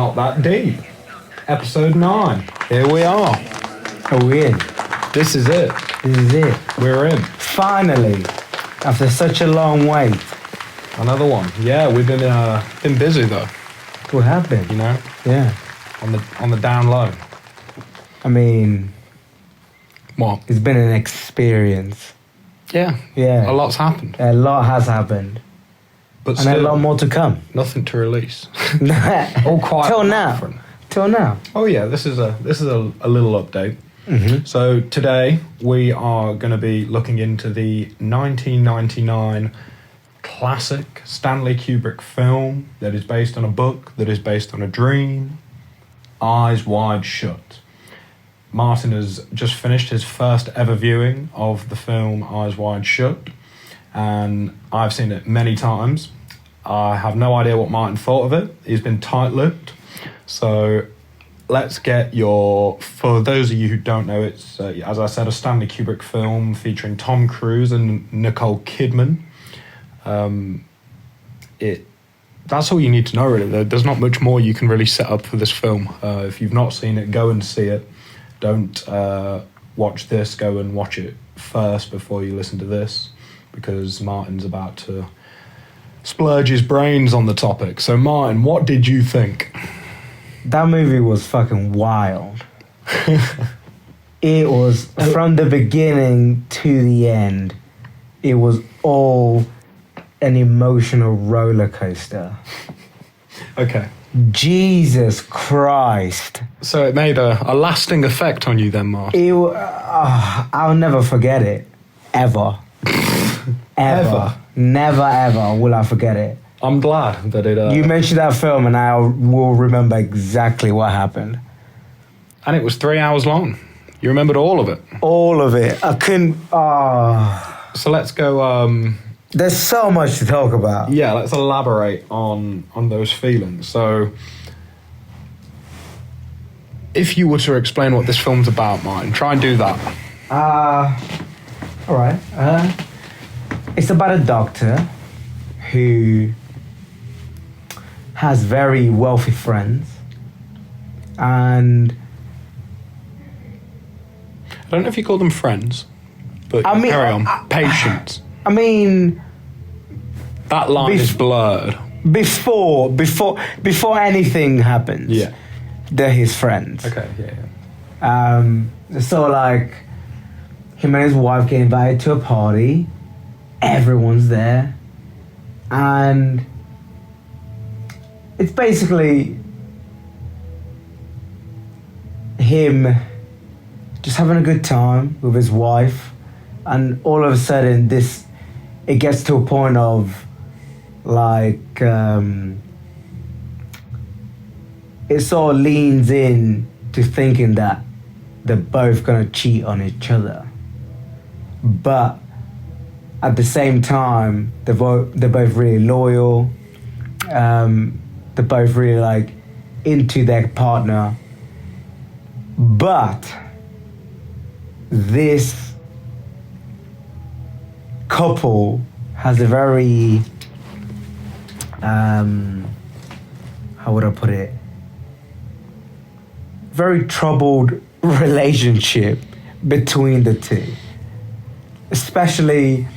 Not That Deep. Episode 9. Here we are. Are we in? This is it. This is it. We're in. Finally, after such a long wait. Another one. Yeah, we've been busy though. We have been. You know? Yeah. On the down low. I mean, What? it's been an experience. Yeah. Yeah. A lot's happened. A lot has happened. But And a still, lot more to come. nothing to release. All quiet. Till on now. that front. Till now. Oh yeah, this is a little update. Mm-hmm. So today we are going to be looking into the 1999 classic Stanley Kubrick film that is based on a book that is based on a dream, Eyes Wide Shut. Martin has just finished his first ever viewing of the film Eyes Wide Shut, and I've seen it many times. I have no idea what Martin thought of it. He's been tight-lipped. So let's get for those of you who don't know, it's, as I said, a Stanley Kubrick film featuring Tom Cruise and Nicole Kidman. That's all you need to know, really. There's not much more you can really set up for this film. If you've not seen it, go and see it. Don't watch this. Go and watch it first before you listen to this, because Martin's about to splurge his brains on the topic. So, Martin, what did you think? That movie was fucking wild. It was, from the beginning to the end, it was all an emotional roller coaster. Okay. Jesus Christ. So it made a lasting effect on you then, Martin? I'll never forget it. Ever. Ever. Never ever will I forget it. I'm glad that it... You mentioned that film and I will remember exactly what happened. And it was 3 hours long. You remembered all of it? All of it. I couldn't... So let's go... There's so much to talk about. Yeah, let's elaborate on those feelings. So, if you were to explain what this film's about, Martin, try and do that. All right. It's about a doctor who has very wealthy friends, and I don't know if you call them friends, but carry on. Patients. I mean, that line is blurred. Before anything happens, Yeah, they're his friends. okay, yeah. So like, him and his wife get invited to a party. Everyone's there, and it's basically him just having a good time with his wife, and all of a sudden it gets to a point of like it sort of leans in to thinking that they're both gonna cheat on each other, but at the same time they're both really loyal. They're both really like into their partner, but this couple has a very how would I put it, very troubled relationship between the two. Especially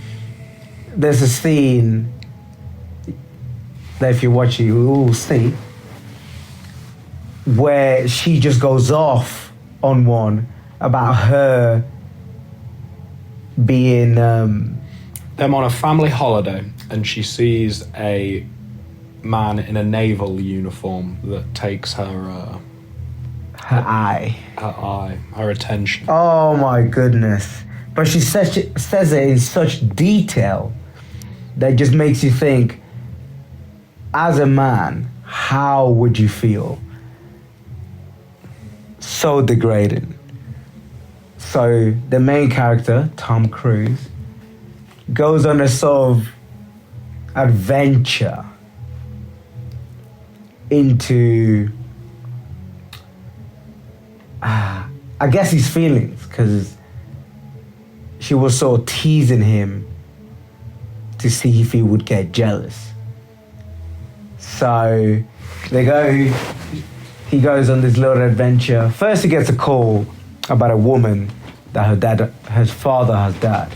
there's a scene that if you watch it you will see where she just goes off on one about her being Them on a family holiday, and she sees a man in a naval uniform that takes her attention. Oh my goodness. But she says it in such detail that it just makes you think, as a man, how would you feel? So degrading. So the main character, Tom Cruise, goes on a sort of adventure into, I guess, his feelings, because she was sort of teasing him to see if he would get jealous. So they go he goes on this little adventure. First, he gets a call about a woman that her father has died.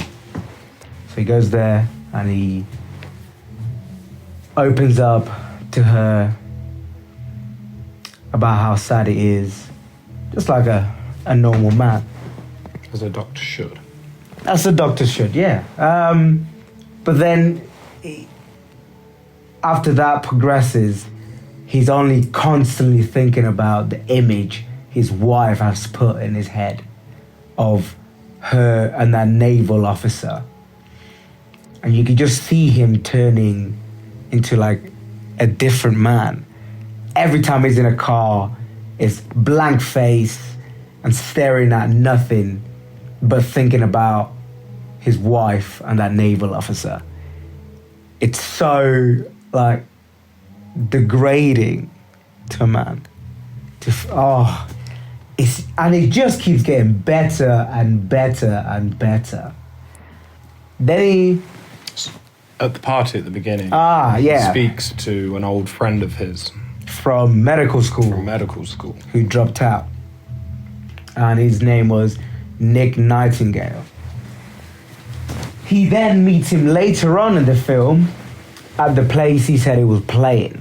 So he goes there and he opens up to her about how sad it is, just like a normal man. As a doctor should. As a doctor should, yeah. But then, after that progresses, he's only constantly thinking about the image his wife has put in his head of her and that naval officer. And you can just see him turning into like a different man. Every time he's in a car, it's blank face and staring at nothing but thinking about his wife and that naval officer. It's so like degrading to a man. And it just keeps getting better and better and better. Then he... At the party at the beginning, yeah. he speaks to an old friend of his. From medical school. Who dropped out. And his name was Nightingale. He then meets him later on in the film at the place he said he was playing,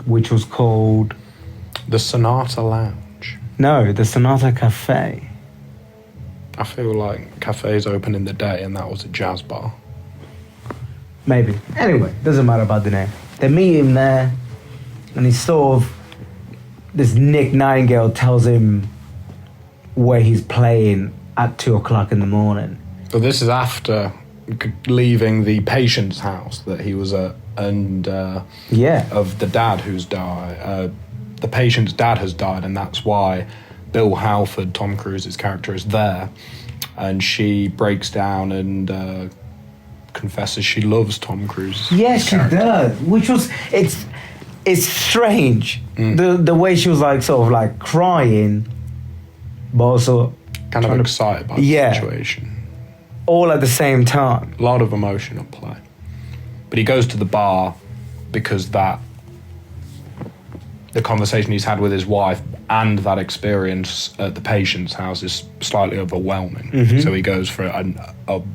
which was called... The Sonata Lounge. No, the Sonata Cafe. I feel like cafes open in the day and that was a jazz bar. Maybe. Anyway, doesn't matter about the name. They meet him there, and he's sort of... This Nick Nightingale tells him where he's playing at 2 o'clock in the morning. So this is after leaving the patient's house that he was at, and of the dad who's died. The patient's dad has died, and that's why Bill Halford, Tom Cruise's character, is there. And she breaks down and confesses she loves Tom Cruise. Yeah, she does. Which was... It's strange. The way she was like sort of like crying, but also... Kind of excited by the situation. All at the same time. A lot of emotion at play. But he goes to the bar because the conversation he's had with his wife and that experience at the patient's house is slightly overwhelming. Mm-hmm. So he goes for a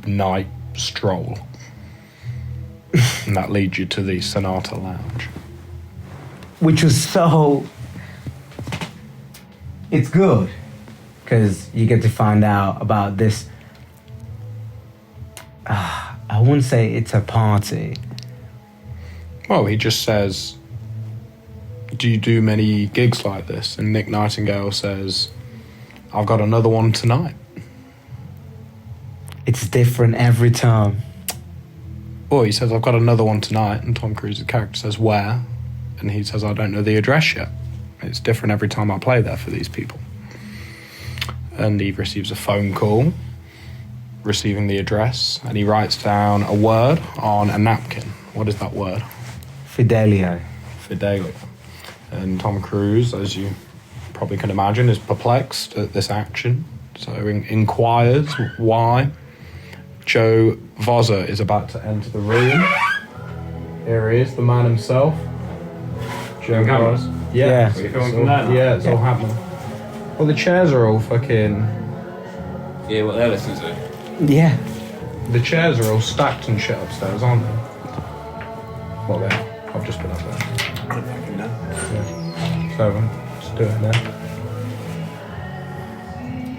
night stroll. And that leads you to the Sonata Lounge. Which was so... It's good. Because you get to find out about this... I wouldn't say it's a party. Well, he just says, do you do many gigs like this? And Nick Nightingale says, I've got another one tonight. It's different every time. Well, he says, I've got another one tonight. And Tom Cruise's character says, where? And he says, I don't know the address yet. It's different every time I play there for these people. And he receives a phone call, receiving the address, and he writes down a word on a napkin. What is that word? Fidelio. And Tom Cruise, as you probably can imagine, is perplexed at this action. So inquires why. Joe Vozza is about to enter the room. Here he is, the man himself. Joe Vozza. Yeah. It's all happening. Well, the chairs are all fucking... Yeah, what they're listening to. Yeah. The chairs are all stacked and shit upstairs, aren't they? Well, there. I've just been up there. I don't fucking know. Yeah. So, let's do it now.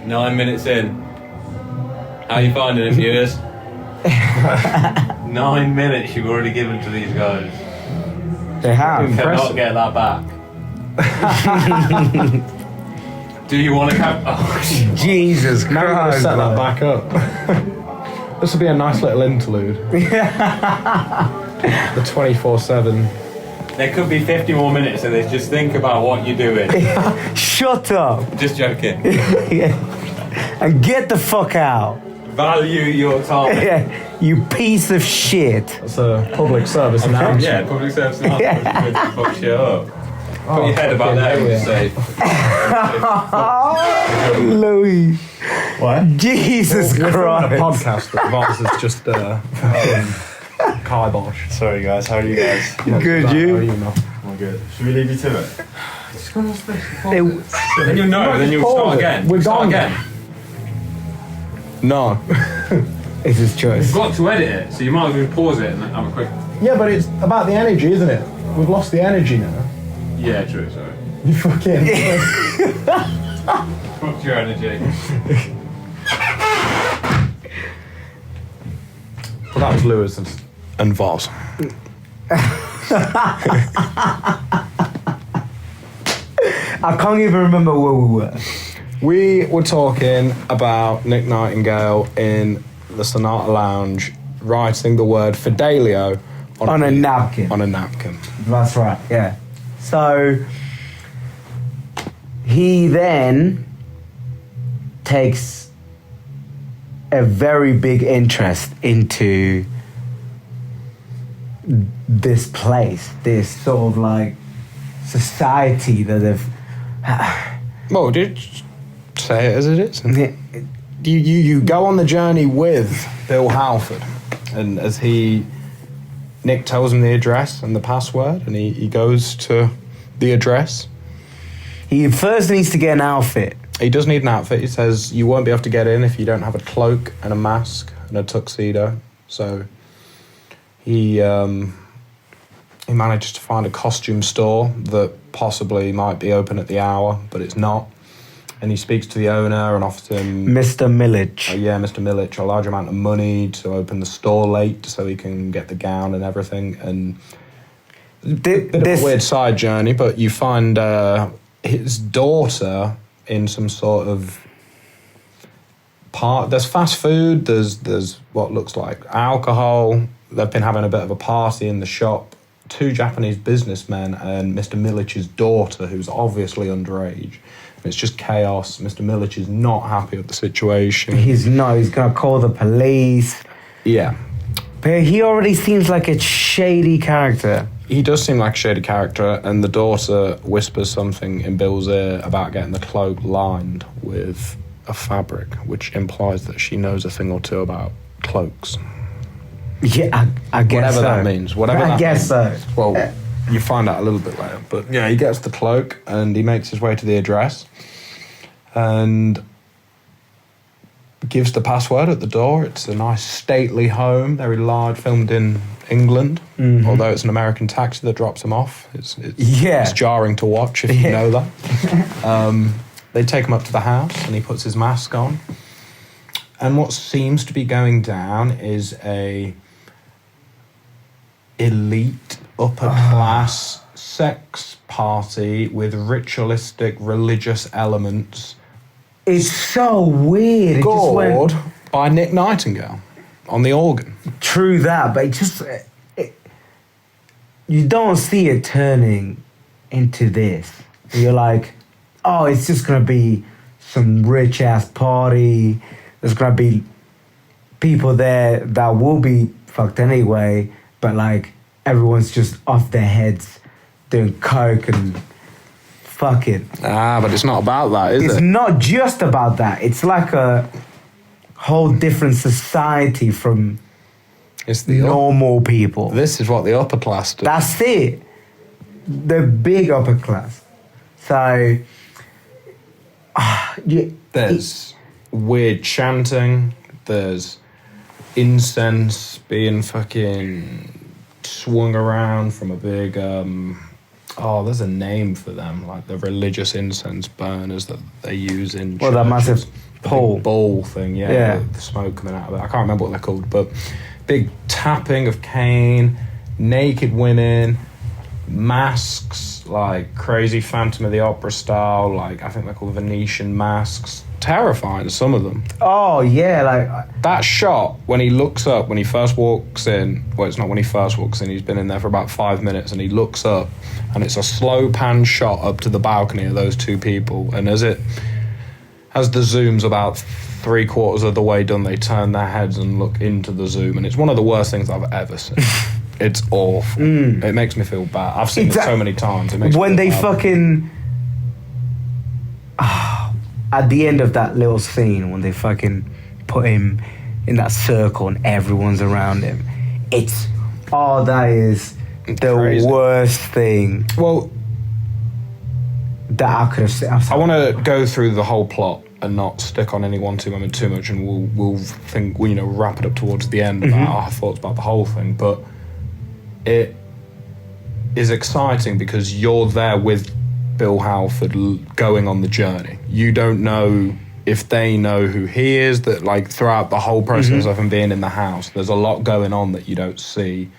9 minutes in. How are you finding it, viewers? 9 minutes you've already given to these guys. They have. You cannot get that back. Do you want to come? Oh, Jesus Now we're going to Christ. set that back up. This will be a nice little interlude. The 24/7. there could be 50 more minutes of this. Just think about what you're doing. Shut up. Just joking. And get the fuck out. Value your time. You piece of shit. That's a public service announcement. Yeah, public service announcement. Fuck shit up. Put your head about there and just say. Louis. What? Jesus We're Christ. filming a podcast that Vaz is just kibosh. Sorry guys, how are you guys? Good, How are you? you, Mel? I'm good. Should we leave you to it? Just go on space. They- Then you'll know, then you'll Pause start it. again. We're Start gone. again. No. It's his choice. You've got to edit it, so you might as well pause it and then have a quick. Yeah, but it's about the energy, isn't it? We've lost the energy now. Yeah, true, sorry. You fucking... Fuck your energy. Well, that was Lewis and Voss. I can't even remember where we were. We were talking about Nick Nightingale in the Sonata Lounge writing the word Fidelio On a napkin. On a napkin. That's right, yeah. So he then takes a very big interest into this place, this sort of like society that they've. Well, did say it as it is. You go on the journey with Bill Halford, and as Nick tells him the address and the password, and he goes to the address. He first needs to get an outfit. He does need an outfit. He says you won't be able to get in if you don't have a cloak and a mask and a tuxedo. So he manages to find a costume store that possibly might be open at the hour, but it's not. And he speaks to the owner and offers him... Mr. Millich. Mr. Millich, a large amount of money to open the store late so he can get the gown and everything. And bit of a weird side journey, but you find his daughter in some sort of part. There's fast food, there's what looks like alcohol. They've been having a bit of a party in the shop. 2 Japanese businessmen and Mr. Millich's daughter, who's obviously underage. It's just chaos. Mr. Millich is not happy with the situation. He's gonna call the police. Yeah. But he already seems like a shady character. He does seem like a shady character, and the daughter whispers something in Bill's ear about getting the cloak lined with a fabric, which implies that she knows a thing or two about cloaks. Yeah, I guess Whatever so. that means. Whatever that I guess means. so. Well, you find out a little bit later. But yeah, he gets the cloak and he makes his way to the address and gives the password at the door. It's a nice stately home, very large, filmed in England. Mm-hmm. Although it's an American taxi that drops him off. It's jarring to watch if you know that. They take him up to the house and he puts his mask on. And what seems to be going down is a elite upper class sex party with ritualistic religious elements. It's so weird. Scored by Nick Nightingale on the organ. True that, but you don't see it turning into this. You're like, oh, it's just gonna be some rich ass party. There's gonna be people there that will be fucked anyway, but like everyone's just off their heads doing coke and fucking. But it's not about that, is it? It's not just about that. It's like a whole different society from It's the normal people. This is what the upper class do. That's it. The big upper class. So, There's weird chanting. There's incense being fucking swung around from a big... there's a name for them, like the religious incense burners that they use in Well, that churches. massive The pole. big bowl thing, Yeah. the smoke coming out of it. I can't remember what they're called, but big tapping of cane, naked women, masks, like crazy Phantom of the Opera style, like I think they're called Venetian masks. Terrifying, some of them. Oh, yeah, like... That shot, when he looks up, when he first walks in, well, it's not when he first walks in, he's been in there for about 5 minutes, and he looks up, and it's a slow pan shot up to the balcony of those 2 people, and as the zoom's about 3/4 of the way done, they turn their heads and look into the zoom, and it's one of the worst things I've ever seen. It's awful. It makes me feel bad. I've seen it so many times. It makes when me they feel bad. fucking... at the end of that little scene, when they fucking put him in that circle and everyone's around him, that is the Crazy. worst thing. Well, that I could have seen. I want to go through the whole plot and not stick on any one moment too much, and we'll think, you know, wrap it up towards the end about our thoughts about the whole thing. But it is exciting because you're there with Bill Halford going on the journey. You don't know if they know who he is, that like throughout the whole process of him being in the house, there's a lot going on that you don't see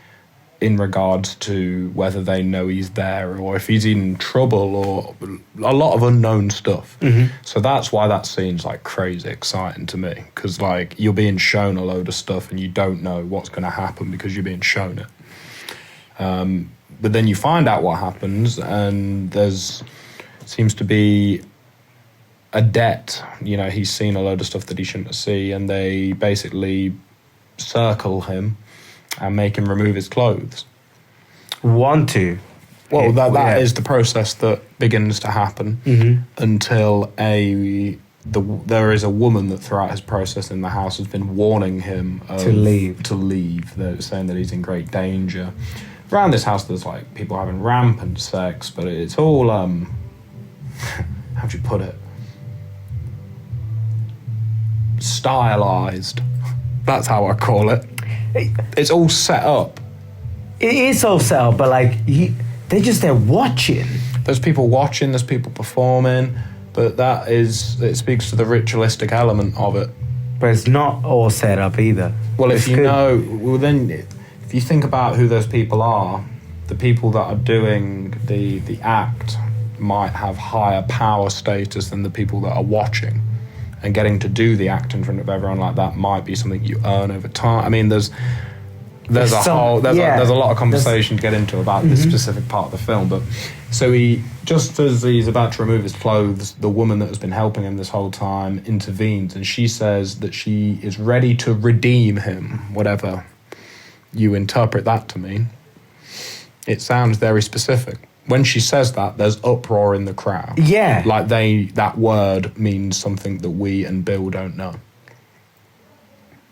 in regards to whether they know he's there or if he's in trouble, or a lot of unknown stuff. So that's why that scene's like crazy exciting to me, because like you're being shown a load of stuff and you don't know what's going to happen because you're being shown it. But then you find out what happens, and there's seems to be a debt. You know, he's seen a load of stuff that he shouldn't see, and they basically circle him and make him remove his clothes. Want to? Well, that is the process that begins to happen until there is a woman that throughout his process in the house has been warning him to leave. They're saying that he's in great danger. Around this house, there's like people having rampant sex, but it's all how'd you put it? Stylized. That's how I call it. It's all set up. It is all set up, but like they're just there watching. There's people watching. There's people performing, but it speaks to the ritualistic element of it. But it's not all set up either. Well, if you think about who those people are, the people that are doing the act might have higher power status than the people that are watching. And getting to do the act in front of everyone like that might be something you earn over time. I mean, there's a lot of conversation to get into about this specific part of the film. But so just as he's about to remove his clothes, the woman that has been helping him this whole time intervenes, and she says that she is ready to redeem him, whatever you interpret that to mean. It sounds very specific. When she says that, there's uproar in the crowd. Yeah. Like that word means something that we and Bill don't know.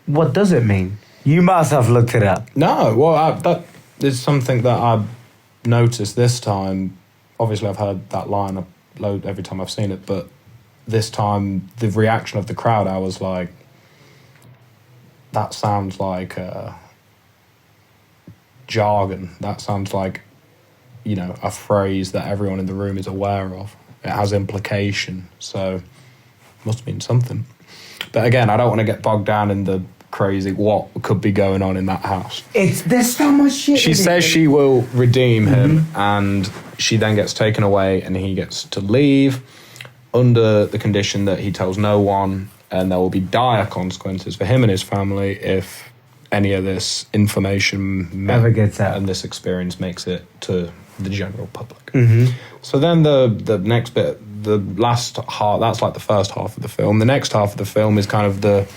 What does it mean? You must have looked it up. No, well, that is something that I've noticed this time. Obviously, I've heard that line a load every time I've seen it, but this time, the reaction of the crowd, I was like, that sounds like jargon. That sounds like, you know, a phrase that everyone in the room is aware of. It has implication, so it must mean something. But again, I don't want to get bogged down in the crazy what could be going on in that house. There's so much shit. She says she will redeem him, and she then gets taken away, and he gets to leave under the condition that he tells no one, and there will be dire consequences for him and his family if any of this information ever gets out, and this experience makes it to the general public. So then the next bit, the last half, that's like the first half of the film. The next half of the film is kind of the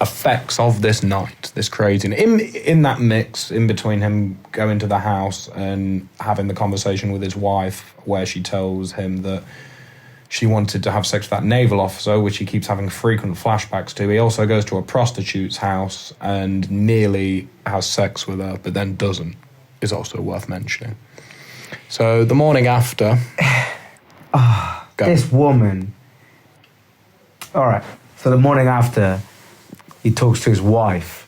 effects of this night, this crazy. In that mix, in between him going to the house and having the conversation with his wife, where she tells him that she wanted to have sex with that naval officer, which he keeps having frequent flashbacks to. He also goes to a prostitute's house and nearly has sex with her, but then doesn't, is also worth mentioning. So the morning after... This woman... All right. So the morning after, he talks to his wife.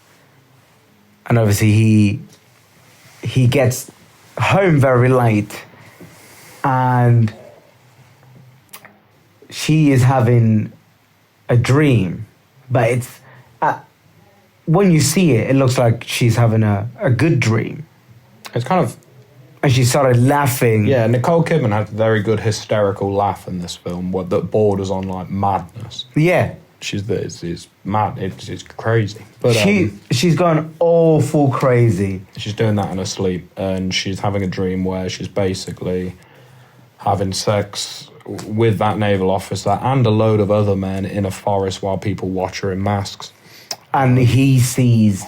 And obviously he gets home very late. And she is having a dream. But it's... when you see it, it looks like she's having a good dream. It's kind of... And she started laughing. Yeah, Nicole Kidman had a very good hysterical laugh in this film that borders on like madness. Yeah. It's mad. It's crazy. But she's gone all full crazy. She's doing that in her sleep, and she's having a dream where she's basically having sex with that naval officer and a load of other men in a forest while people watch her in masks. And he sees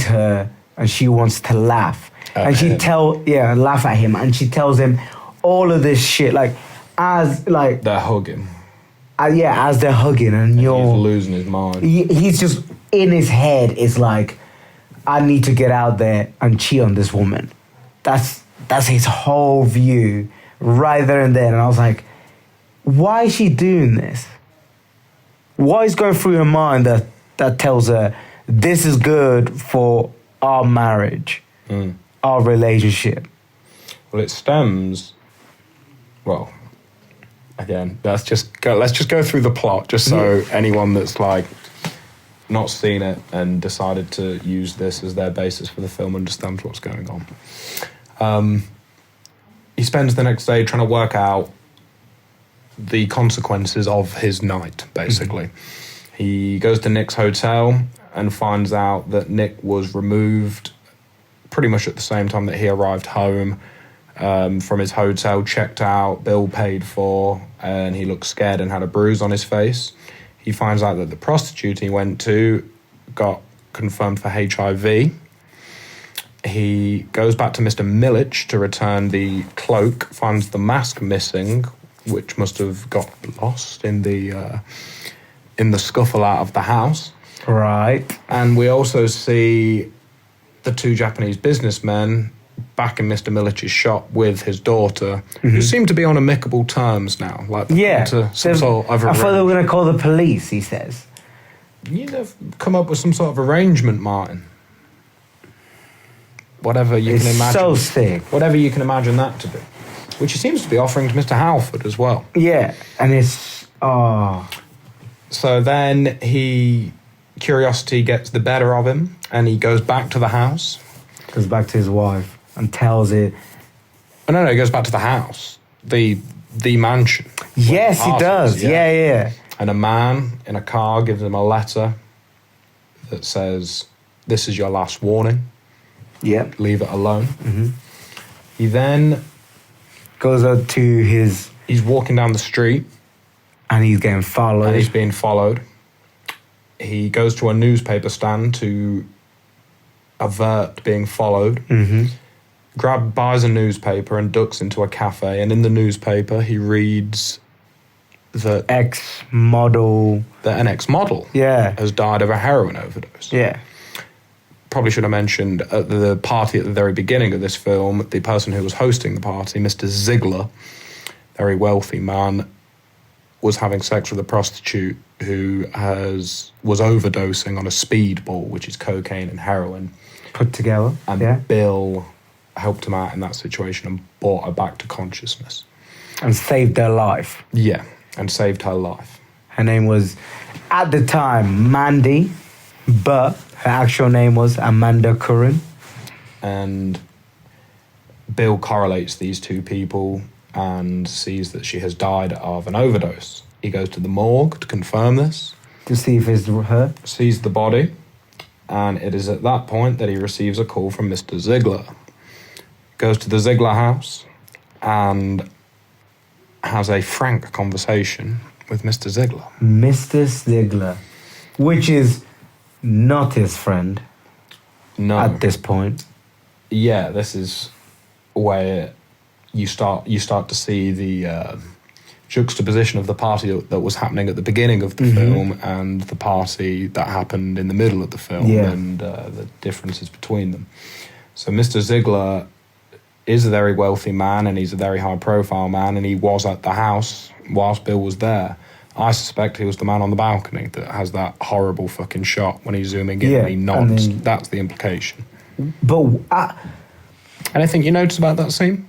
her, and she wants to laugh. And she laugh at him, and she tells him all of this shit, they're hugging. As they're hugging, and he's losing his mind. He's just in his head. It's like, I need to get out there and cheat on this woman. That's his whole view right there and then. And I was like, why is she doing this? What is going through her mind that tells her this is good for our marriage, our relationship? Well, it stems. Well, again, let's just go through the plot, just so anyone that's like not seen it and decided to use this as their basis for the film understands what's going on. He spends the next day trying to work out the consequences of his night, basically. He goes to Nick's hotel and finds out that Nick was removed pretty much at the same time that he arrived home from his hotel, checked out, bill paid for, and he looked scared and had a bruise on his face. He finds out that the prostitute he went to got confirmed for HIV. He goes back to Mr. Millich to return the cloak, finds the mask missing, which must have got lost in the scuffle out of the house. Right. And we also see the two Japanese businessmen back in Mr. Millich's shop with his daughter, who seem to be on amicable terms now. Like, to some sort of I thought they were going to call the police, he says. You'd have come up with some sort of arrangement, Martin. Whatever you can imagine. So sick. Whatever you can imagine that to be. Which he seems to be offering to Mr. Halford as well. Yeah, and it's... Oh. So then curiosity gets the better of him, and he goes back to the house. Goes back to his wife and tells it... Oh, no, he goes back to the house. The mansion. Yes, he does. Yeah. And a man in a car gives him a letter that says, "This is your last warning. Yep. Leave it alone." He then... goes up to his... He's walking down the street. And he's getting followed. And he's being followed. He goes to a newspaper stand to avert being followed. Buys a newspaper and ducks into a cafe. And in the newspaper, he reads that... Ex-model... That an ex-model has died of a heroin overdose. Yeah. Probably should have mentioned at the party at the very beginning of this film, the person who was hosting the party, Mr. Ziegler, very wealthy man, was having sex with a prostitute who was overdosing on a speedball, which is cocaine and heroin. Put together. And Bill helped him out in that situation and brought her back to consciousness. And saved her life. Yeah, and saved her life. Her name was, at the time, Mandy, but her actual name was Amanda Curran. And Bill correlates these two people and sees that she has died of an overdose. He goes to the morgue to confirm this. To see if it's her. Sees the body. And it is at that point that he receives a call from Mr. Ziegler. Goes to the Ziegler house and has a frank conversation with Mr. Ziegler. Mr. Ziegler, which is not his friend. No. At this point. Yeah, this is where you start to see the juxtaposition of the party that was happening at the beginning of the film and the party that happened in the middle of the film and the differences between them. So Mr. Ziegler is a very wealthy man and he's a very high-profile man, and he was at the house whilst Bill was there. I suspect he was the man on the balcony that has that horrible fucking shot when he's zooming in and he nods. That's the implication. But... anything you notice about that scene?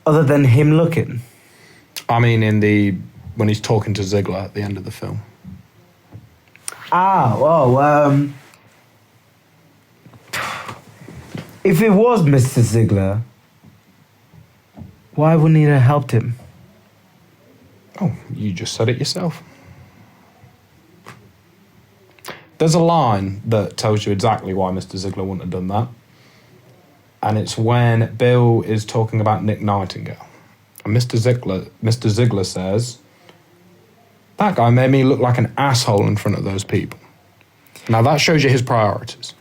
Other than him looking? I mean, when he's talking to Ziegler at the end of the film. If it was Mr. Ziegler, why wouldn't he have helped him? Oh, you just said it yourself. There's a line that tells you exactly why Mr. Ziegler wouldn't have done that. And it's when Bill is talking about Nick Nightingale. And Mr. Ziegler says, "That guy made me look like an asshole in front of those people." Now that shows you his priorities.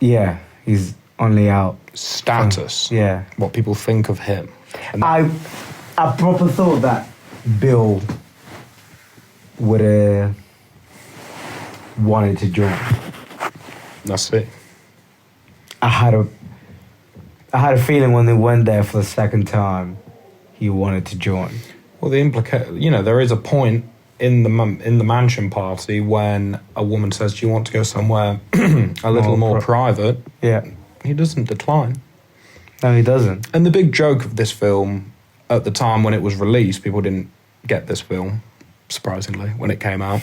Yeah, he's only out. Status. Yeah. What people think of him. I proper thought that Bill would have wanted to join. That's it. I had a feeling when they went there for the second time, he wanted to join. Well, there is a point in the mansion party when a woman says, "Do you want to go somewhere a little more private?" Yeah. He doesn't decline. No, he doesn't. And the big joke of this film, at the time when it was released, people didn't get this film, surprisingly, when it came out.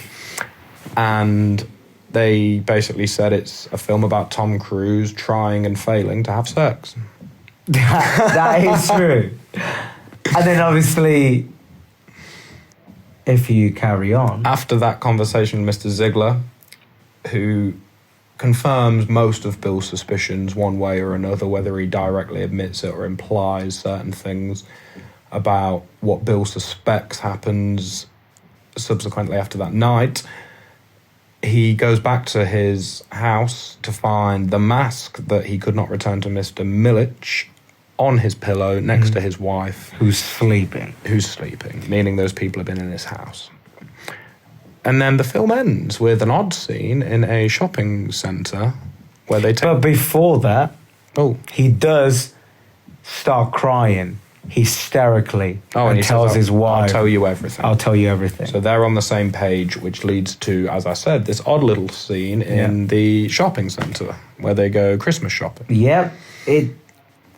And they basically said it's a film about Tom Cruise trying and failing to have sex. That is true. And then obviously, if you carry on. After that conversation with Mr. Ziegler, who confirms most of Bill's suspicions one way or another, whether he directly admits it or implies certain things about what Bill suspects happens subsequently after that night, he goes back to his house to find the mask that he could not return to Mr. Milich on his pillow next to his wife. Who's sleeping, meaning those people have been in his house. And then the film ends with an odd scene in a shopping centre where they take... But before that, he does start crying hysterically and he tells says, his wife, I'll tell you everything. I'll tell you everything. So they're on the same page, which leads to, as I said, this odd little scene in the shopping centre where they go Christmas shopping. Yep.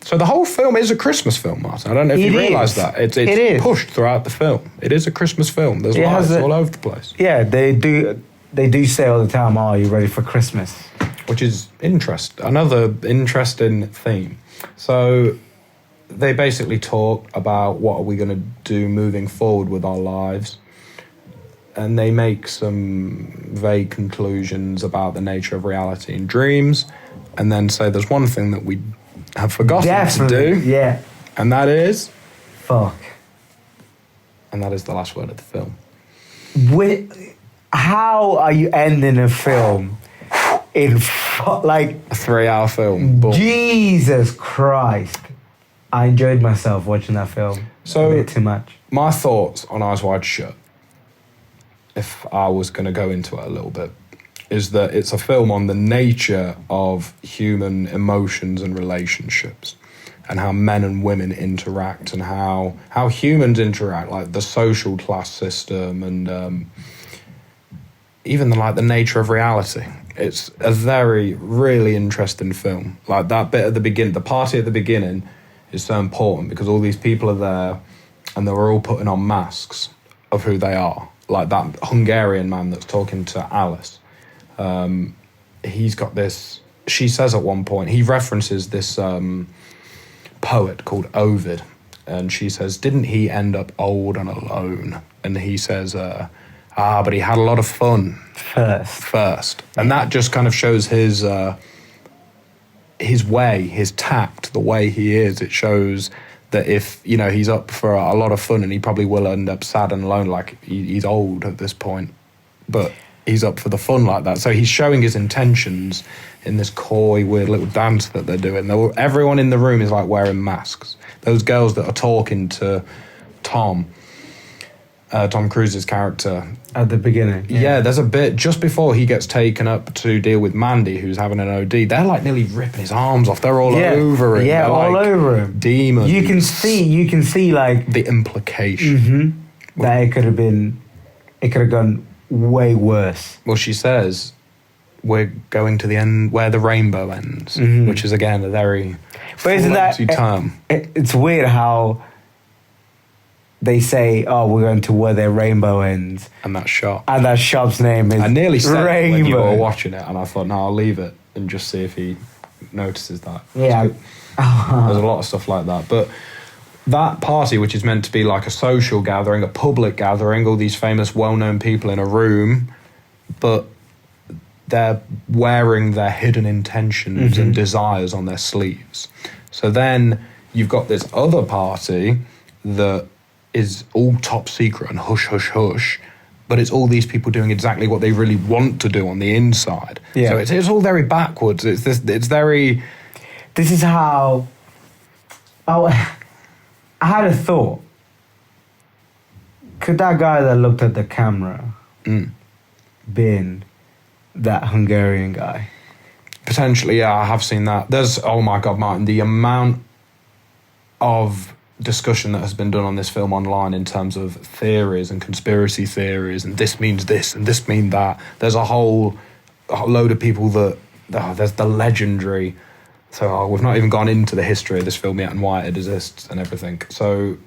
So the whole film is a Christmas film, Martin. I don't know if you realise that. It's pushed throughout the film. It is a Christmas film. There's lights all over the place. Yeah, they do say all the time, "Are you ready for Christmas?" Which is another interesting theme. So they basically talk about what are we going to do moving forward with our lives. And they make some vague conclusions about the nature of reality and dreams. And then say there's one thing that we have forgotten to do. Yeah. And that is... Fuck. And that is the last word of the film. How are you ending a film in like... A 3-hour film. Boom. Jesus Christ. I enjoyed myself watching that film. So, a bit too much. My thoughts on Eyes Wide Shut, if I was going to go into it a little bit, is that it's a film on the nature of human emotions and relationships and how men and women interact and how humans interact, like the social class system and even the nature of reality. It's a really interesting film. Like that bit at the beginning, the party at the beginning is so important because all these people are there and they're all putting on masks of who they are. Like that Hungarian man that's talking to Alice. He's got this... She says at one point... He references this poet called Ovid. And she says, didn't he end up old and alone? And he says, but he had a lot of fun. First. And that just kind of shows his way, his tact, the way he is. It shows that if, he's up for a lot of fun and he probably will end up sad and alone, like he's old at this point. But... he's up for the fun like that. So he's showing his intentions in this coy, weird little dance that they're doing. Everyone in the room is like wearing masks. Those girls that are talking to Tom Cruise's character. At the beginning. Yeah, there's a bit just before he gets taken up to deal with Mandy, who's having an OD. They're like nearly ripping his arms off. They're all over him. Yeah, they're all like over him. Demons. You can see like... the implication. That it could have gone way worse. Well, she says, we're going to the end where the rainbow ends, which is, again, a very fancy term. It's weird how they say, we're going to where the rainbow ends. And that shop. And that shop's name is I nearly said it when you were Rainbow. watching it, and I thought, no, I'll leave it and just see if he notices that. Yeah. There's a lot of stuff like that. But that party, which is meant to be like a social gathering, a public gathering, all these famous, well-known people in a room, but they're wearing their hidden intentions and desires on their sleeves. So then you've got this other party that is all top secret and hush, hush, hush, but it's all these people doing exactly what they really want to do on the inside. Yeah. So it's all very backwards. It's very... This is how... I had a thought. Could that guy that looked at the camera been that Hungarian guy? Potentially, yeah, I have seen that. There's, oh my God, Martin, the amount of discussion that has been done on this film online in terms of theories and conspiracy theories, and this means this and this means that. There's a whole load of people that, there's the legendary, so we've not even gone into the history of this film yet and why it exists and everything. So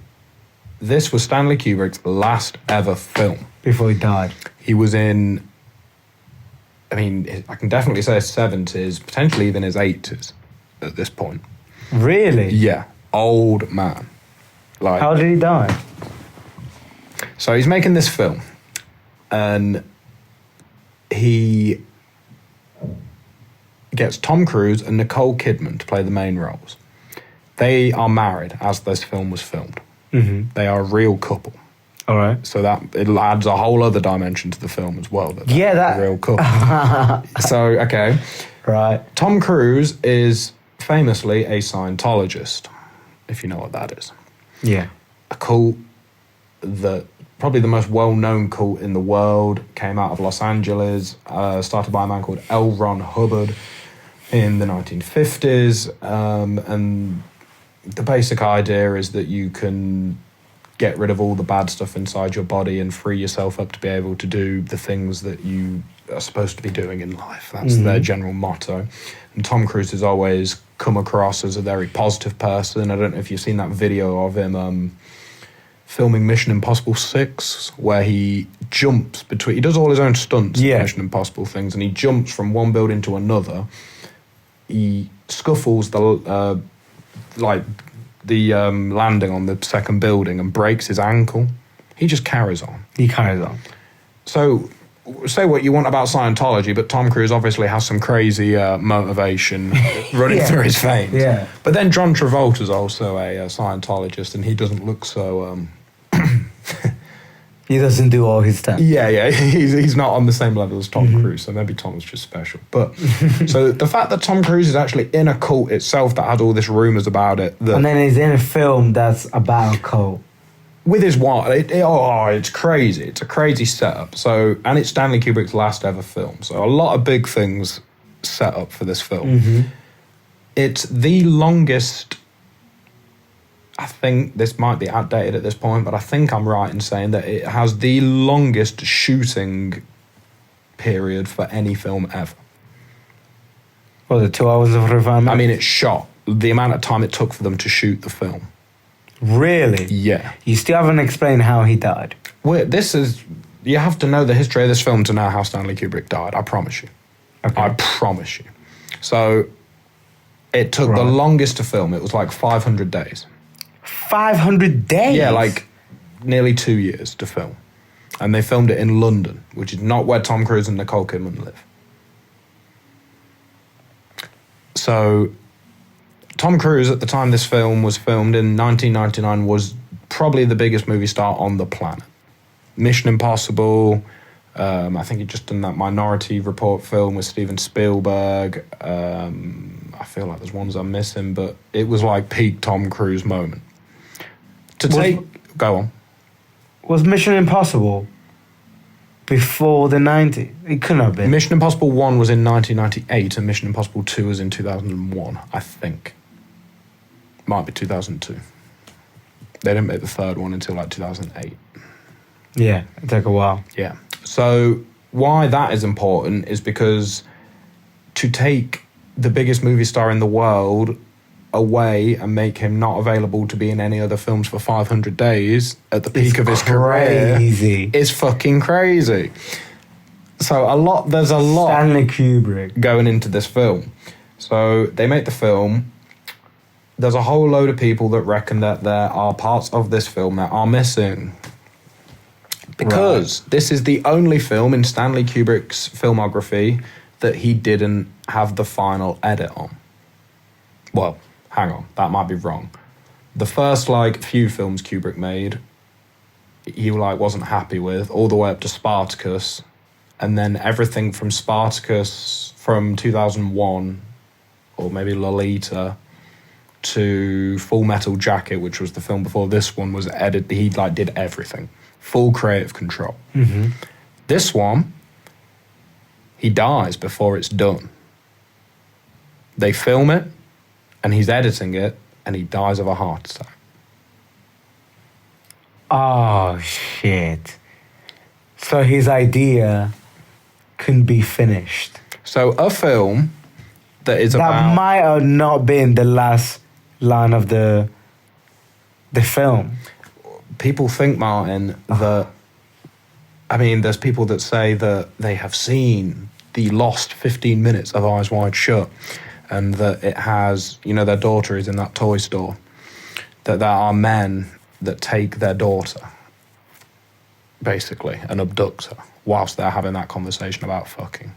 this was Stanley Kubrick's last ever film. Before he died. He was in, I mean, I can definitely say his 70s, potentially even his 80s at this point. Really? Yeah, old man. Like, how did he die? So he's making this film, and he gets Tom Cruise and Nicole Kidman to play the main roles. They are married as this film was filmed. Mm-hmm. They are a real couple. All right. So that it adds a whole other dimension to the film as well. That That a real couple. So, okay. Right. Tom Cruise is famously a Scientologist, if you know what that is. Yeah. A cult that probably the most well-known cult in the world, came out of Los Angeles, started by a man called L. Ron Hubbard in the 1950s, and the basic idea is that you can get rid of all the bad stuff inside your body and free yourself up to be able to do the things that you are supposed to be doing in life. That's their general motto. And Tom Cruise has always come across as a very positive person. I don't know if you've seen that video of him filming Mission Impossible 6, where he jumps between... He does all his own stunts in Mission Impossible things, and he jumps from one building to another. He scuffles the... landing on the second building and breaks his ankle. He just carries on. He carries on. So, say what you want about Scientology, but Tom Cruise obviously has some crazy motivation running through his veins. Yeah. But then John Travolta's also a Scientologist, and he doesn't look so... He doesn't do all his stuff. Yeah. He's not on the same level as Tom Cruise, so maybe Tom's just special. But so the fact that Tom Cruise is actually in a cult itself that had all this rumours about it. And then he's in a film that's about a cult. With his wife, it's crazy. It's a crazy setup. So, and it's Stanley Kubrick's last ever film. So a lot of big things set up for this film. It's the longest... I think this might be outdated at this point, but I think I'm right in saying that it has the longest shooting period for any film ever. Well, the 2 hours of refinement? I mean, it's shot. The amount of time it took for them to shoot the film. Really? Yeah. You still haven't explained how he died. Well, you have to know the history of this film to know how Stanley Kubrick died. I promise you. Okay. I promise you. So, it took the longest to film. It was like 500 days. 500 days? Yeah, like nearly 2 years to film. And they filmed it in London, which is not where Tom Cruise and Nicole Kidman live. So, Tom Cruise, at the time this film was filmed in 1999, was probably the biggest movie star on the planet. Mission Impossible, I think he'd just done that Minority Report film with Steven Spielberg. I feel like there's ones I'm missing, but it was like peak Tom Cruise moment. Go on. Was Mission Impossible before the 90s? It couldn't have been. Mission Impossible 1 was in 1998 and Mission Impossible 2 was in 2001, I think. Might be 2002. They didn't make the third one until like 2008. Yeah, it took a while. Yeah. So why that is important is because to take the biggest movie star in the world away and make him not available to be in any other films for 500 days at the peak of his career is fucking crazy. So there's a lot Stanley Kubrick going into this film. So they make the film. There's a whole load of people that reckon that there are parts of this film that are missing. Because this is the only film in Stanley Kubrick's filmography that he didn't have the final edit on. Well, hang on, that might be wrong. The first few films Kubrick made, he wasn't happy with, all the way up to Spartacus, and then everything from Spartacus from 2001, or maybe Lolita, to Full Metal Jacket, which was the film before this one was edited. He did everything, full creative control. This one, he dies before it's done. They film it, and he's editing it, and he dies of a heart attack. Oh, shit. So his idea couldn't be finished. So a film that is That about... might have not been the last line of the film. People think, Martin, that... I mean, there's people that say that they have seen the lost 15 minutes of Eyes Wide Shut, and that it has, you know, their daughter is in that toy store, that there are men that take their daughter, basically, and abduct her whilst they're having that conversation about fucking.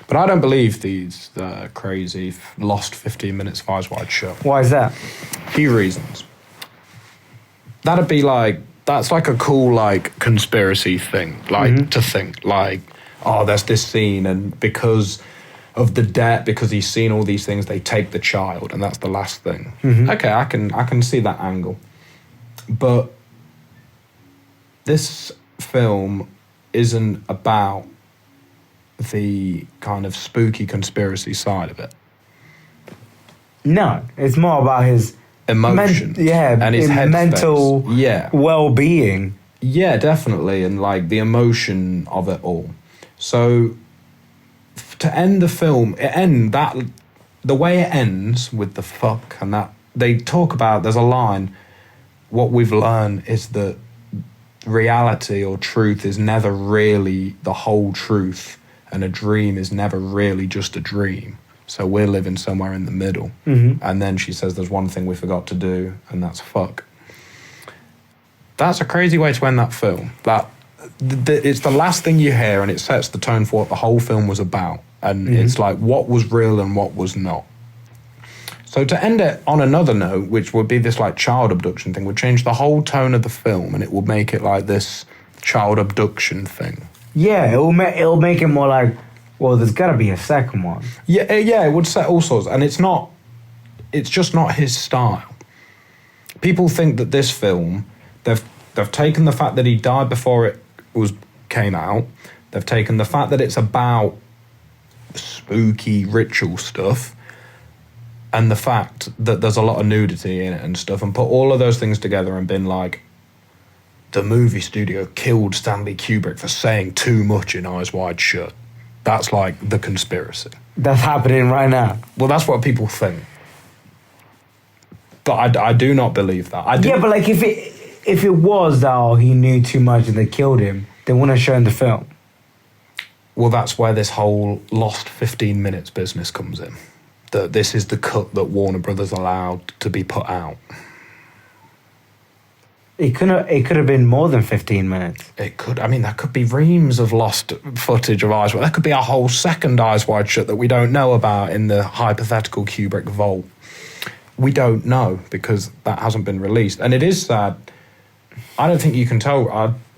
But I don't believe these crazy lost 15 minutes of Eyes Wide Shut. Why is that? Few reasons. That'd be like, that's like a cool, like, conspiracy thing, like, to think, like, oh, there's this scene, and because of the debt, because he's seen all these things, they take the child, and that's the last thing. Okay, I can see that angle. But this film isn't about the kind of spooky conspiracy side of it. No, it's more about his Emotions. and his mental headspace. well-being. Yeah, definitely, and like the emotion of it all. So to end the film, the way it ends with the fuck and that, they talk about, there's a line, what we've learned is that reality or truth is never really the whole truth, and a dream is never really just a dream. So we're living somewhere in the middle. And then she says there's one thing we forgot to do, and that's fuck. That's a crazy way to end that film. It's the last thing you hear, and it sets the tone for what the whole film was about. And it's like what was real and what was not. So to end it on another note, which would be this like child abduction thing, would change the whole tone of the film, and it would make it like this child abduction thing. Yeah, it'll make it more like, well, there's got to be a second one. Yeah, it would set all sorts, and it's just not his style. People think that this film, they've taken the fact that he died before it came out, they've taken the fact that it's about spooky ritual stuff, and the fact that there's a lot of nudity in it and stuff, and put all of those things together and been like, the movie studio killed Stanley Kubrick for saying too much in Eyes Wide Shut. That's like the conspiracy. That's happening right now. Well, that's what people think. But I do not believe that. Yeah, but like if it was that he knew too much and they killed him, they wouldn't have shown the film. Well, that's where this whole lost 15 minutes business comes in. That this is the cut that Warner Brothers allowed to be put out. It could have been more than 15 minutes. It could. I mean, there could be reams of lost footage of Eyes Wide. There could be a whole second Eyes Wide Shut that we don't know about in the hypothetical Kubrick vault. We don't know because that hasn't been released. And it is sad. I don't think you can tell.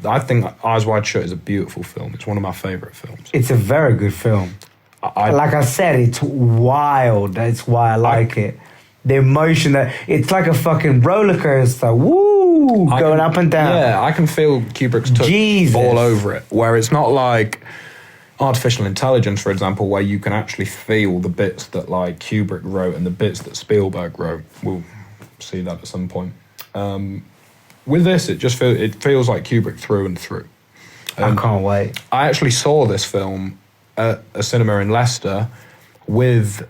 I think Eyes Wide Shut is a beautiful film. It's one of my favourite films. It's a very good film. Like I said, it's wild. That's why I like it. The emotion that it's like a fucking roller coaster. Woo! Going up and down. Yeah, I can feel Kubrick's touch all over it. Where it's not like artificial intelligence, for example, where you can actually feel the bits that like Kubrick wrote and the bits that Spielberg wrote. We'll see that at some point. With this, it feels like Kubrick through and through. I can't wait. I actually saw this film at a cinema in Leicester with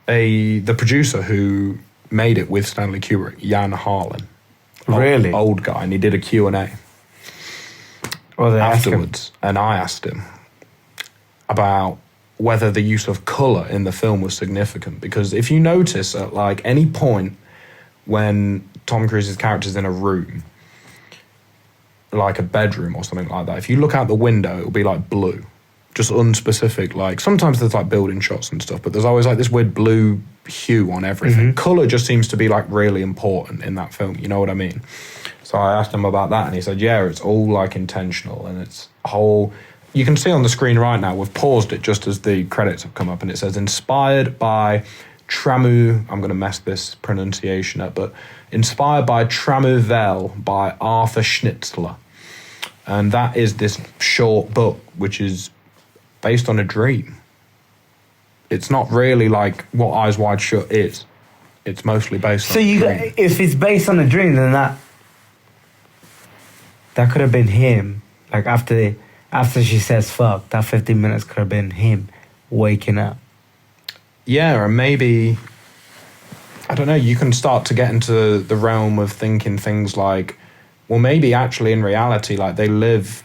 the producer who made it with Stanley Kubrick, Jan Harlan. Really? Old guy, and he did a Q&A afterwards. And I asked him about whether the use of colour in the film was significant. Because if you notice at like any point when Tom Cruise's character's in a room, like a bedroom or something like that, if you look out the window, it'll be like blue. Just unspecific, like sometimes there's like building shots and stuff, but there's always like this weird blue hue on everything. Colour just seems to be like really important in that film, you know what I mean? So I asked him about that and he said, yeah, it's all like intentional and it's whole... You can see on the screen right now, we've paused it just as the credits have come up and it says inspired by Tramu, I'm going to mess this pronunciation up, but inspired by Tramuvel by Arthur Schnitzler. And that is this short book, which is based on a dream. It's not really like what Eyes Wide Shut is. It's mostly based on So a you, dream. if it's based on a dream, then that could have been him. Like after she says fuck, that 15 minutes could have been him waking up. Yeah, or maybe, I don't know, you can start to get into the realm of thinking things like, well, maybe actually in reality, like they live,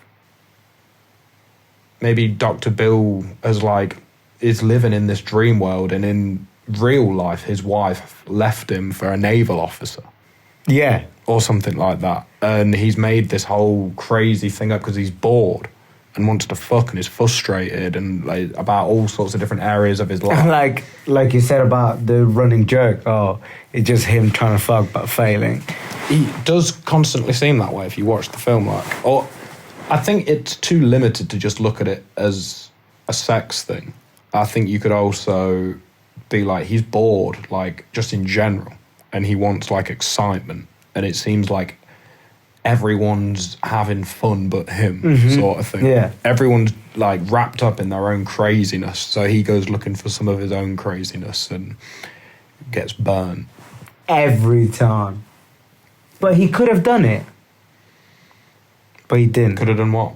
maybe Dr. Bill is living in this dream world, and in real life, his wife left him for a naval officer. Yeah. Or something like that. And he's made this whole crazy thing up because he's bored and wants to fuck and is frustrated and like about all sorts of different areas of his life. like you said about the running joke, it's just him trying to fuck but failing. He does constantly seem that way if you watch the film, or I think it's too limited to just look at it as a sex thing. I think you could also be like, he's bored, like just in general, and he wants like excitement, and it seems like everyone's having fun but him, sort of thing. Yeah. Everyone's like wrapped up in their own craziness, so he goes looking for some of his own craziness and gets burnt. Every time. But he could have done it. But he didn't. Could have done what?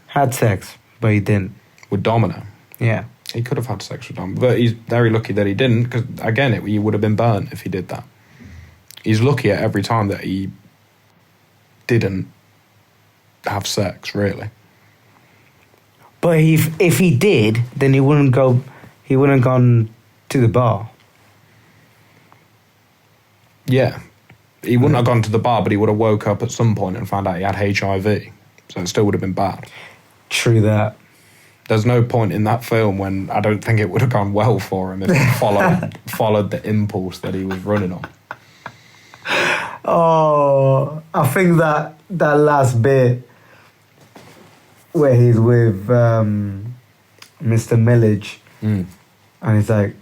Had sex, but he didn't. With Domino. Yeah. He could have had sex with Domino, but he's very lucky that he didn't, because again, he would have been burnt if he did that. He's lucky at every time that he didn't have sex, really. But if he did, then he wouldn't have gone to the bar. Yeah. He wouldn't have gone to the bar, but he would have woke up at some point and found out he had HIV. So it still would have been bad. True that. There's no point in that film when I don't think it would have gone well for him if he followed the impulse that he was running on. Oh, I think that last bit where he's with Mr. Millage and he's like,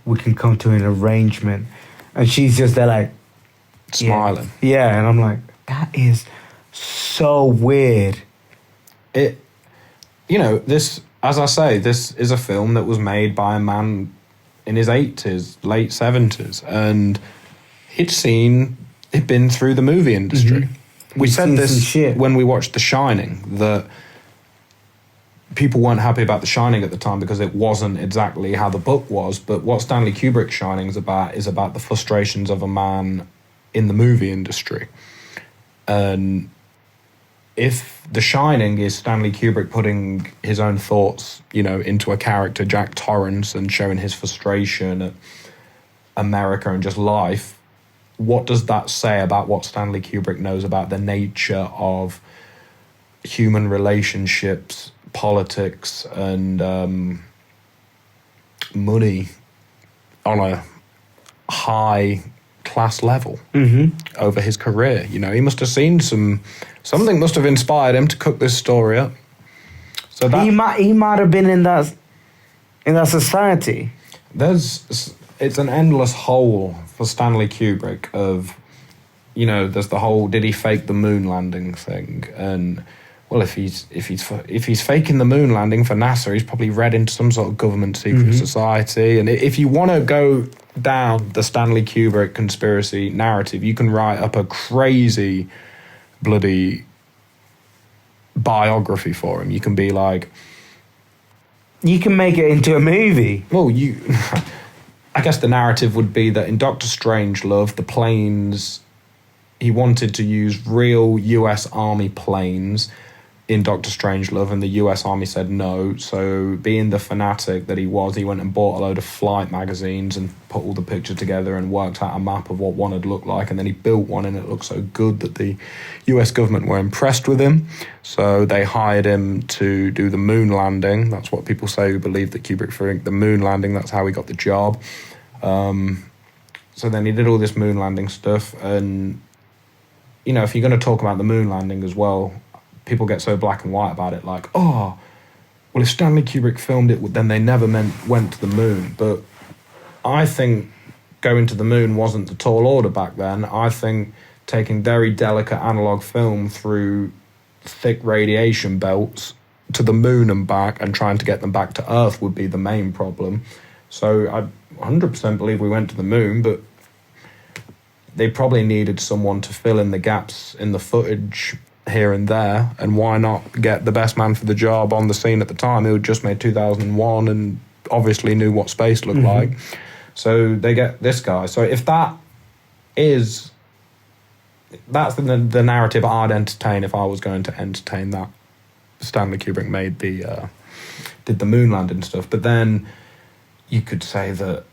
we can come to an arrangement. And she's just there like... Smiling. Yeah, and I'm like, that is so weird. This, as I say, this is a film that was made by a man in his 80s, late 70s, and he'd been through the movie industry. We said this when we watched The Shining, that people weren't happy about The Shining at the time because it wasn't exactly how the book was, but what Stanley Kubrick's Shining is about the frustrations of a man in the movie industry. And if The Shining is Stanley Kubrick putting his own thoughts, into a character, Jack Torrance, and showing his frustration at America and just life, what does that say about what Stanley Kubrick knows about the nature of human relationships, politics, and money on a high class level over his career? He must have seen something must have inspired him to cook this story up. So that he might have been in that society. It's an endless hole for Stanley Kubrick of, there's the whole, did he fake the moon landing thing? And well, if he's faking the moon landing for NASA, he's probably read into some sort of government secret society. And if you want to go down the Stanley Kubrick conspiracy narrative, you can write up a crazy bloody biography for him. You can be like, you can make it into a movie. Well, I guess the narrative would be that in Dr. Strangelove, the planes, he wanted to use real US Army planes in Dr. Strangelove, and the US Army said no. So being the fanatic that he was, he went and bought a load of flight magazines and put all the pictures together and worked out a map of what one had looked like, and then he built one, and it looked so good that the US government were impressed with him. So they hired him to do the moon landing. That's what people say who believe that Kubrick for the moon landing, that's how he got the job. So then he did all this moon landing stuff, and if you're going to talk about the moon landing as well, people get so black and white about it, like, well, if Stanley Kubrick filmed it, then they never went to the moon. But I think going to the moon wasn't the tall order back then. I think taking very delicate analog film through thick radiation belts to the moon and back and trying to get them back to Earth would be the main problem. So I 100% believe we went to the moon, but they probably needed someone to fill in the gaps in the footage here and there, and why not get the best man for the job on the scene at the time who had just made 2001 and obviously knew what space looked like. So they get this guy. So if that's the narrative I'd entertain if I was going to entertain that. Stanley Kubrick made did the moon landing stuff, but then you could say that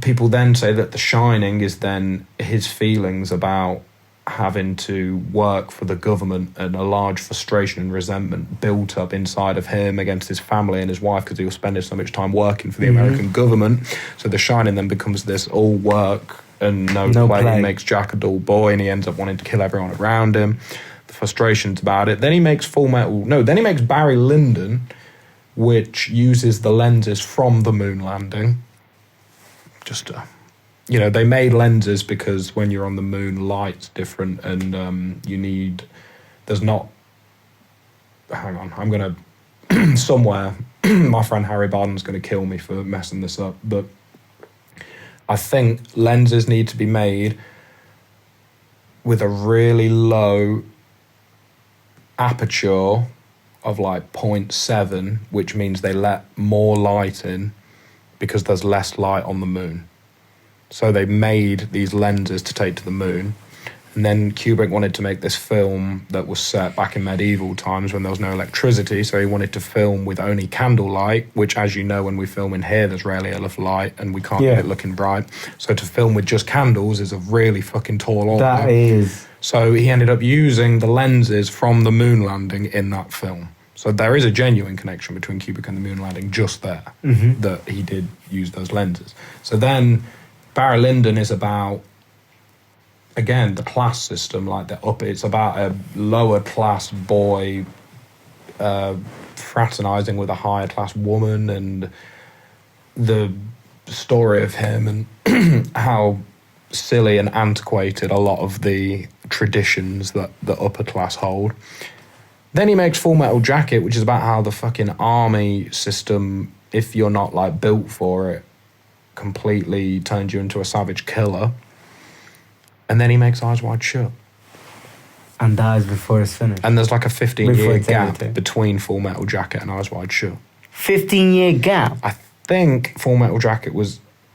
people then say that The Shining is then his feelings about having to work for the government and a large frustration and resentment built up inside of him against his family and his wife because he was spending so much time working for the American government. So The Shining then becomes this all work and no play. He makes Jack a dull boy and he ends up wanting to kill everyone around him. The frustrations about it. Then he makes then he makes Barry Lyndon, which uses the lenses from the moon landing. Just they made lenses because when you're on the moon, light's different, and hang on, I'm gonna somewhere. My friend Harry Barden's gonna kill me for messing this up, but I think lenses need to be made with a really low aperture of like 0.7, which means they let more light in because there's less light on the moon. So they made these lenses to take to the moon. And then Kubrick wanted to make this film that was set back in medieval times when there was no electricity. So he wanted to film with only candlelight, which, as you know, when we film in here, there's rarely enough light and we can't get it looking bright. So to film with just candles is a really fucking tall order. That is. So he ended up using the lenses from the moon landing in that film. So there is a genuine connection between Kubrick and the moon landing just there, that he did use those lenses. So then Barry Lyndon is about, again, the class system, like it's about a lower class boy fraternizing with a higher class woman, and the story of him and how silly and antiquated a lot of the traditions that the upper class hold. Then he makes Full Metal Jacket, which is about how the fucking army system, if you're not like built for it, completely turns you into a savage killer. And then he makes Eyes Wide Shut. And dies before it's finished. And there's like a 15-year gap between Full Metal Jacket and Eyes Wide Shut. 15-year gap? I think Full Metal Jacket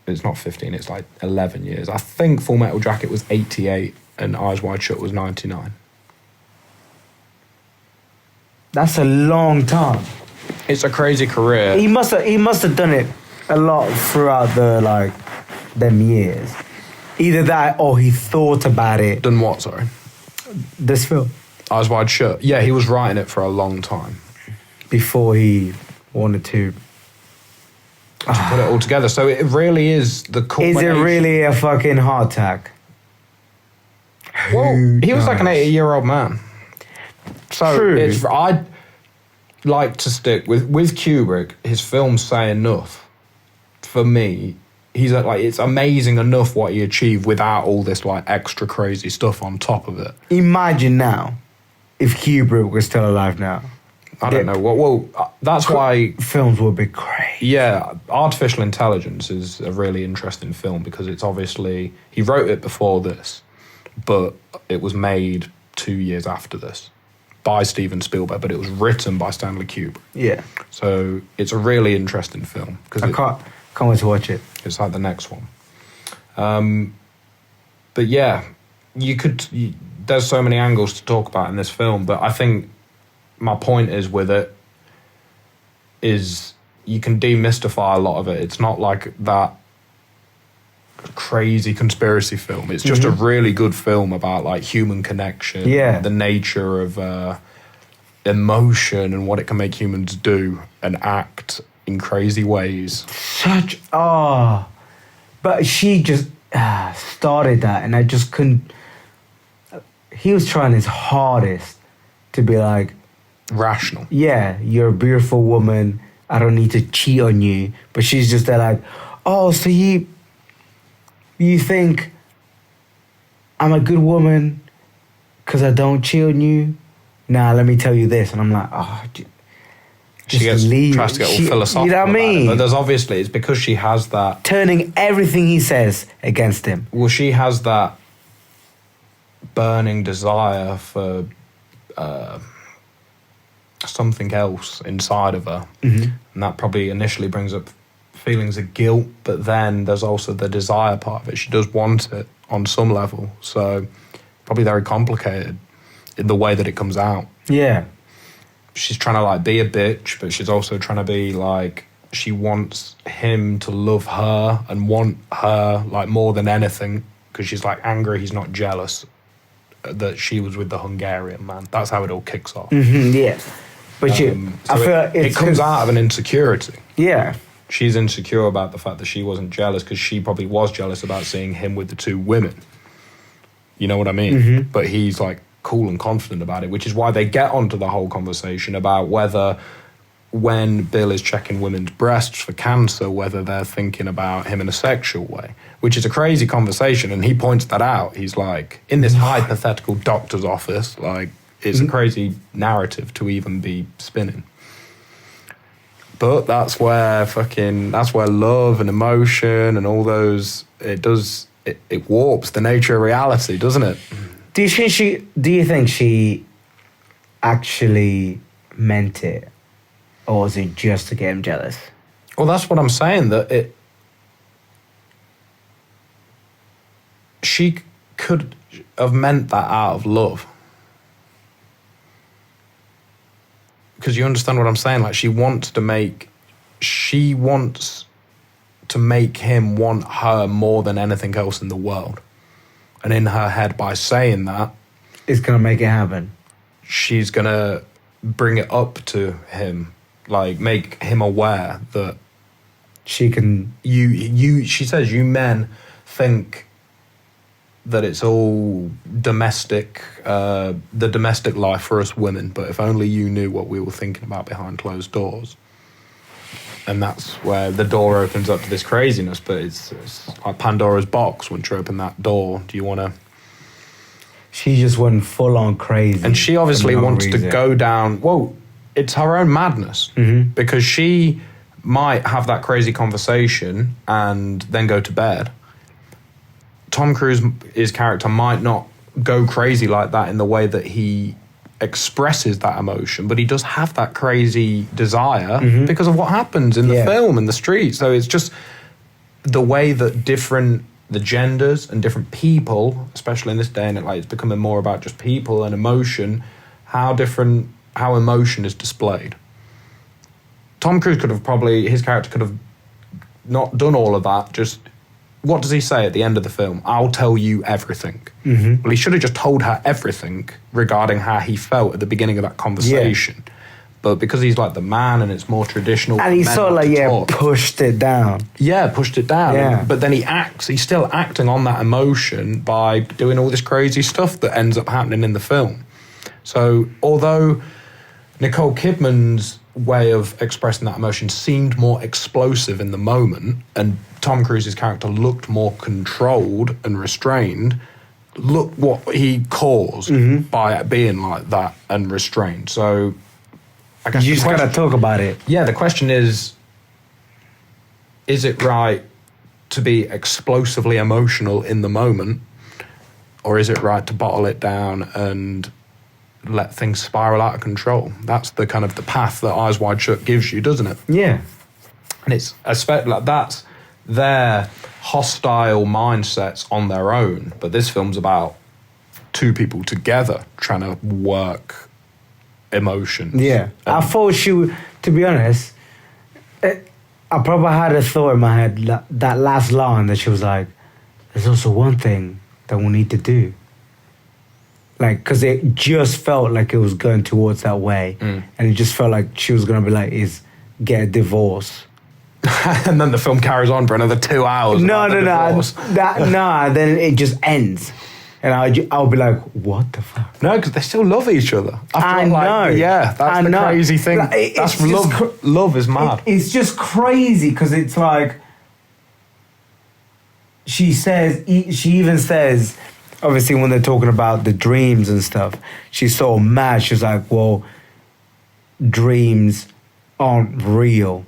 it's not 15, it's like 11 years. I think Full Metal Jacket was 88 and Eyes Wide Shut was 99. That's a long time. It's a crazy career. He must have done it a lot throughout them years. Either that or he thought about it. Done what, sorry? This film. Eyes Wide Shut. Yeah, he was writing it for a long time. Before he wanted to put it all together. So it really is the culmination. Is it really a fucking heart attack? Well, he was like an 80-year-old man. So True. I'd like to stick with Kubrick. His films say enough. For me, he's like it's amazing enough what he achieved without all this like extra crazy stuff on top of it. Imagine now if Kubrick was still alive now. I don't know. Well, that's why films would be great. Yeah, Artificial Intelligence is a really interesting film because it's obviously he wrote it before this, but it was made 2 years after this by Steven Spielberg, but it was written by Stanley Kubrick. Yeah. So it's a really interesting film because I can't wait to watch it. It's like the next one. But yeah, there's so many angles to talk about in this film, but I think my point is with it is you can demystify a lot of it. It's not like that crazy conspiracy film. It's just a really good film about like human connection, the nature of emotion and what it can make humans do and act in crazy ways. But she just started that and I just couldn't. He was trying his hardest to be like rational. Yeah, you're a beautiful woman. I don't need to cheat on you. But she's just there like, so you think I'm a good woman because I don't cheat on you? Nah, let me tell you this. And I'm like, just tries to get all philosophical. You know what I mean? But there's obviously, it's because she has that. Turning everything he says against him. Well, she has that burning desire for something else inside of her. Mm-hmm. And that probably initially brings up feelings of guilt, but then there's also the desire part of it. She does want it on some level. So probably very complicated in the way that it comes out. Yeah. She's trying to like be a bitch, but she's also trying to be like, she wants him to love her and want her like more than anything, because she's like angry he's not jealous that she was with the Hungarian man. That's how it all kicks off. Mm-hmm, yeah. But So I feel like it comes out of an insecurity. Yeah. She's insecure about the fact that she wasn't jealous, because she probably was jealous about seeing him with the two women. You know what I mean? Mm-hmm. But he's like cool and confident about it, which is why they get onto the whole conversation about whether when Bill is checking women's breasts for cancer, whether they're thinking about him in a sexual way, which is a crazy conversation. And he points that out. He's like, in this hypothetical doctor's office, like, it's a crazy narrative to even be spinning. But that's where love and emotion and all those, it warps the nature of reality, doesn't it? Do you think she actually meant it? Or was it just to get him jealous? Well, that's what I'm saying, that she could have meant that out of love. Because you understand what I'm saying? Like, she wants to make him want her more than anything else in the world. And in her head, by saying that, It's going to make it happen. she's going to bring it up to him. Like, make him aware that She can... she says, you men think that it's all domestic, the domestic life for us women, but if only you knew what we were thinking about behind closed doors. And that's where the door opens up to this craziness, but it's like Pandora's box. Once you open that door, do you want to... She just went full on crazy. And she obviously for no wants to reason. go down... Well, it's her own madness, because she might have that crazy conversation and then go to bed. Tom Cruise, his character, might not go crazy like that in the way that he expresses that emotion, but he does have that crazy desire because of what happens in the film, in the street. So it's just the way that the genders and different people, especially in this day and age, like, it's becoming more about just people and emotion, how emotion is displayed. Tom Cruise his character could have not done all of that, just... What does he say at the end of the film? I'll tell you everything. Well, he should have just told her everything regarding how he felt at the beginning of that conversation. Yeah. But because he's like the man and it's more traditional... And he sort of like, pushed it down. Yeah, pushed it down. Yeah. But then he's still acting on that emotion by doing all this crazy stuff that ends up happening in the film. So, although Nicole Kidman's way of expressing that emotion seemed more explosive in the moment, and Tom Cruise's character looked more controlled and restrained, look what he caused by being like that and restrained. So I guess You just got to talk about it. Yeah, the question is it right to be explosively emotional in the moment, or is it right to bottle it down and let things spiral out of control? That's the kind of the path that Eyes Wide Shut gives you, doesn't it? Yeah. And it's like that's their hostile mindsets on their own, but this film's about two people together trying to work emotions. Yeah. I thought to be honest, I probably had a thought in my head, that last line that she was like, there's also one thing that we need to do. Like, because it just felt like it was going towards that way. And it just felt like she was going to be like, get a divorce. And then the film carries on for another 2 hours. No. Then it just ends. And I'll be like, what the fuck? No, because they still love each other. I know. Yeah, that's the crazy thing. Like, that's love. Love is mad. It's just crazy because it's like, she even says, obviously when they're talking about the dreams and stuff, she's so mad. She's like, well, dreams aren't real.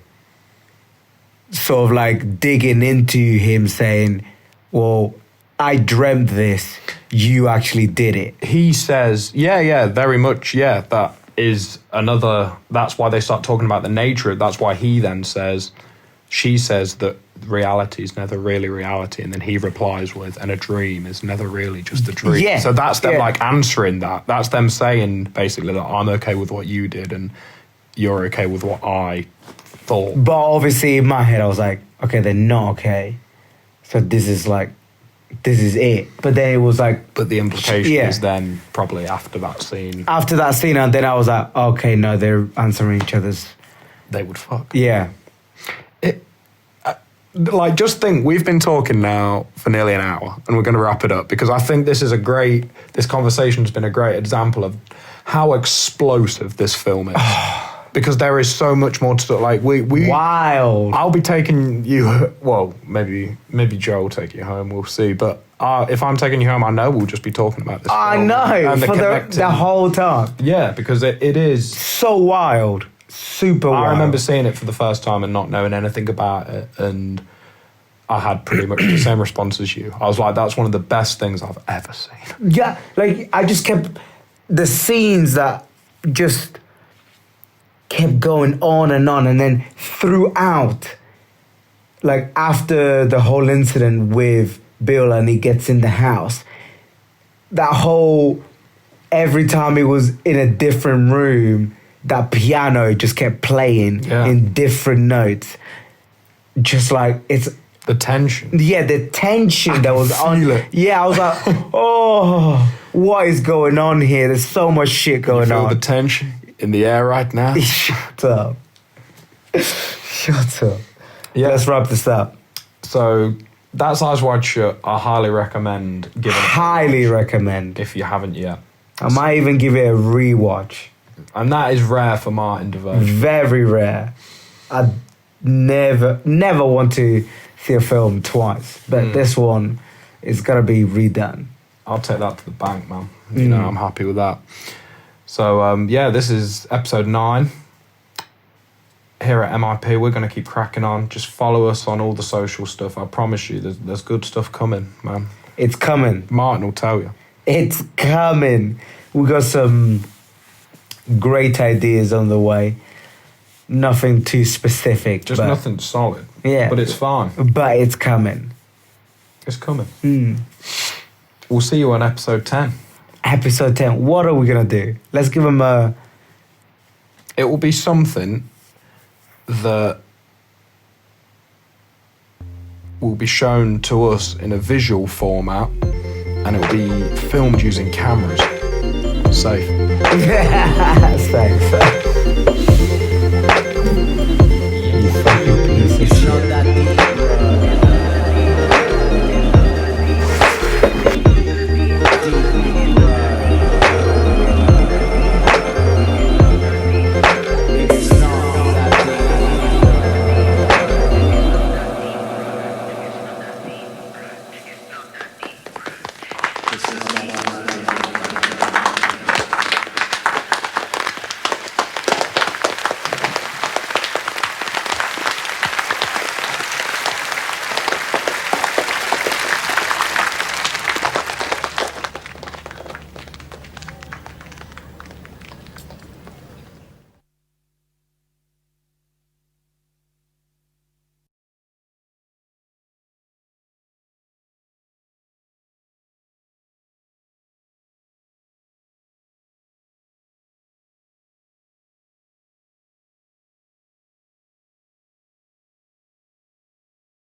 Sort of like digging into him saying, well, I dreamt this, you actually did it. He says, yeah, very much, yeah, that is another, that's why they start talking about the nature of, that's why he then says, she says that reality is never really reality, and then he replies with, and a dream is never really just a dream. Yeah. So that's them Yeah. like answering that. That's them saying basically that I'm okay with what you did and you're okay with what I thought. But obviously in my head I was like, okay, they're not okay. So this is it. But then it was like, But the implication Yeah. is then probably after that scene, after that scene, and then I was like, okay, no, they're answering each other's. they would fuck. Yeah. Like, just think, we've been talking now for nearly an hour, and we're going to wrap it up, because I think this conversation has been a great example of how explosive this film is. Because there is so much more to, like, we Wild. I'll be taking you, well, maybe Joe will take you home, we'll see, but if I'm taking you home, I know we'll just be talking about this I film know, and for the whole time. Yeah, because it is. So wild. Super wild. I remember seeing it for the first time and not knowing anything about it, and I had pretty much the same response as you. I was like, that's one of the best things I've ever seen. Yeah, like, I just kept, the scenes that just kept going on, and then throughout, like, after the whole incident with Bill and he gets in the house, that whole, every time he was in a different room, that piano just kept playing in different notes. Just like, it's... The tension. Yeah, the tension that was on. Feel it. Yeah, I was like, oh, what is going on here? There's so much shit going Feel on. the tension in the air right now. Shut up. Shut up. Yeah. Let's wrap this up. So that's Eyes Wide Shut. I highly recommend giving it Highly recommend. if you haven't yet. I might even give it a rewatch. And that is rare for Martin devotion. Very rare. I never want to see a film twice, but this one is gonna be redone. I'll take that to the bank, man. You know, I'm happy with that. So, this is episode 9. Here at MIP, we're going to keep cracking on. Just follow us on all the social stuff. I promise you, there's good stuff coming, man. It's coming. Martin will tell you. It's coming. We got some great ideas on the way. Nothing too specific. Just but, nothing solid. Yeah. But it's fine. But it's coming. It's coming. We'll see you on episode 10. Episode 10. What are we going to do? Let's give them a... It will be something that will be shown to us in a visual format, and it will be filmed using cameras. Safe. Safe.